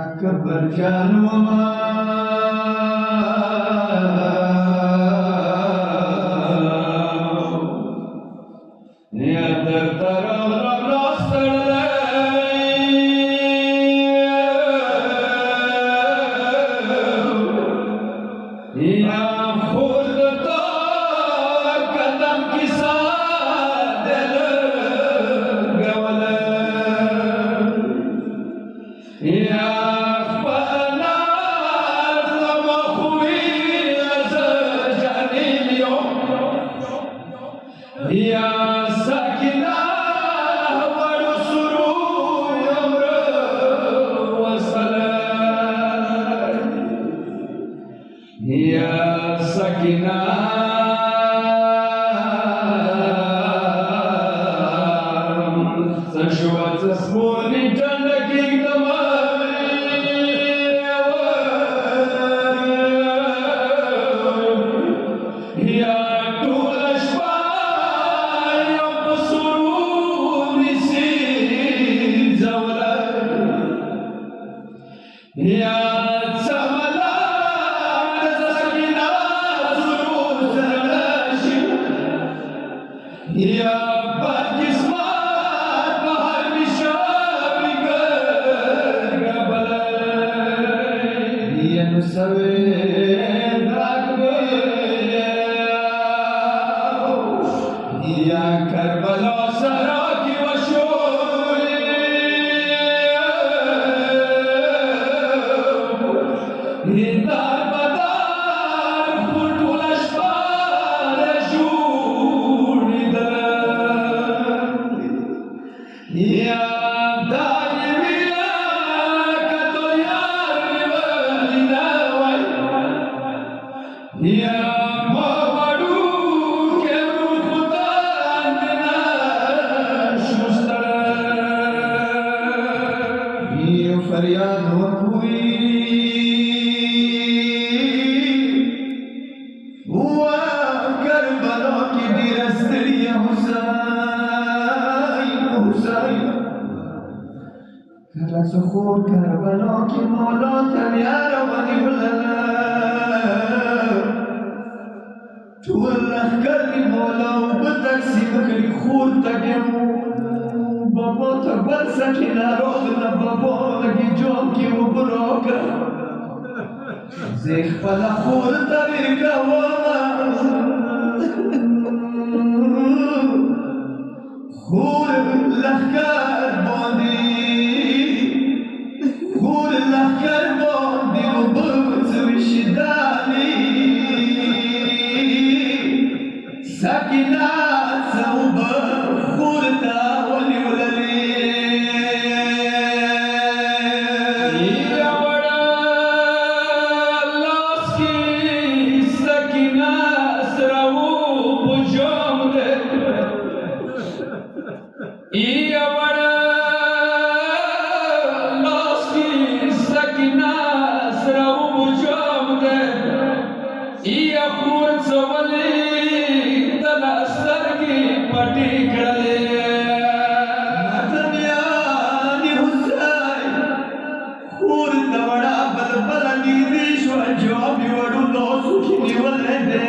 أكبر جانوما يا ترى يا ساكنة ورسول أمر وسلام يا ساكنة تشوى تسموني جنك يا يا سملا سكينة سرور سرناشي يا بادجسمات بحر بشابك قبل يا نسوين راكبه يا كربلا سراكي وشوي دار بدار خلطول أشبار جور دار يا دائمي كتو يا يا مبارو كبر خدان ناش مستر يا فرياد وكوي كلا سخور كربلا کی مولا تنیار ونی بلنا طول لخکر کی مولا و بتقسیم کری خور تکیمو بابا تکبر سکینا روغنا بابا لگی جوم کی و بروکا زیخ پلا خور تبیرکا واما خور لخکر باندی ساكنة صوبة خورتا ولي وللي يا وڑا لاسكي ساكنة سراو بجوم دے يا وڑا لاسكي ساكنة سراو بجوم دے يا خور سوالي پٹی کړلې ماتمیانې حسین خور ته وړه بلبله نږدې شوه جواب یې وړو لاسو کې نیولی دی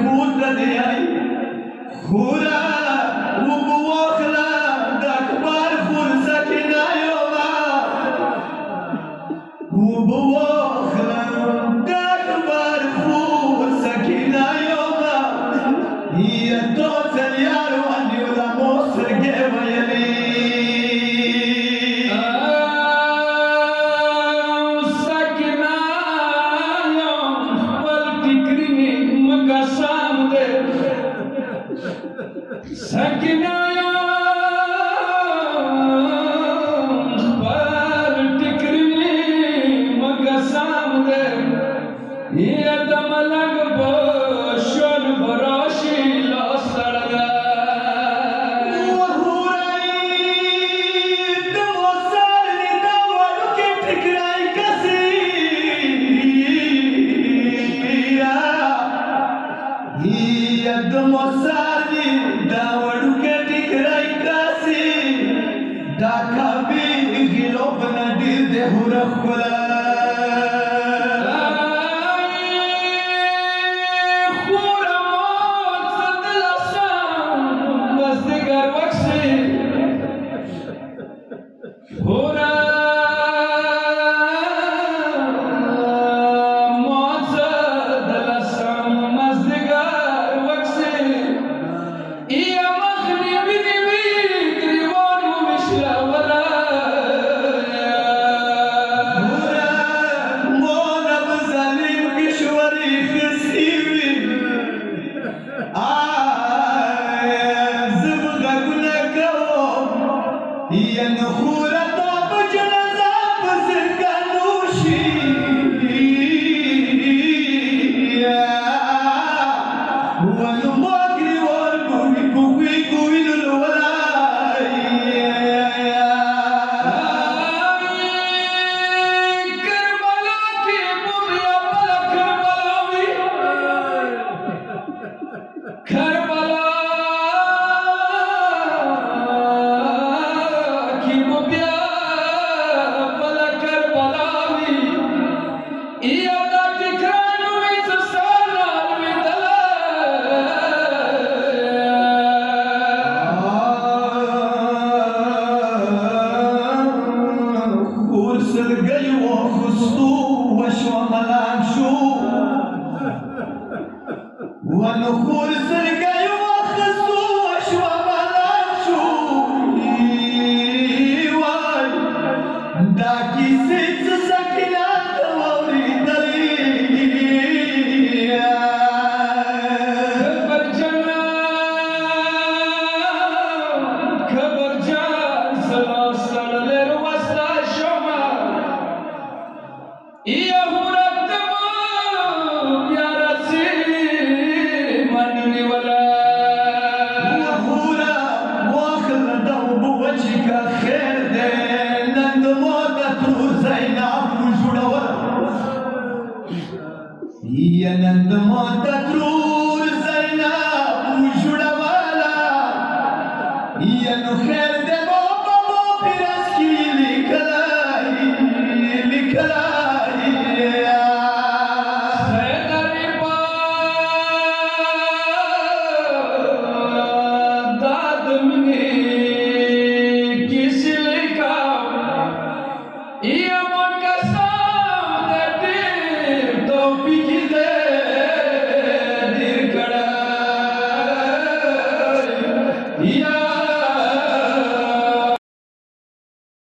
خور ته دې آی خوره اوبه واخله د اکبر خور سکینه یومه اوبه واخله د اکبر خور سکینه یومه یا دوزل یارو انیو دا موسر گے ویلی سکینہ یوم پل ٹکرینی مکا سام دے سکینہ یوم پل ٹکرینی مکا سام دے یا دملگ بشن براشی دا کبھی گلو بنا دیر دے Yananda mata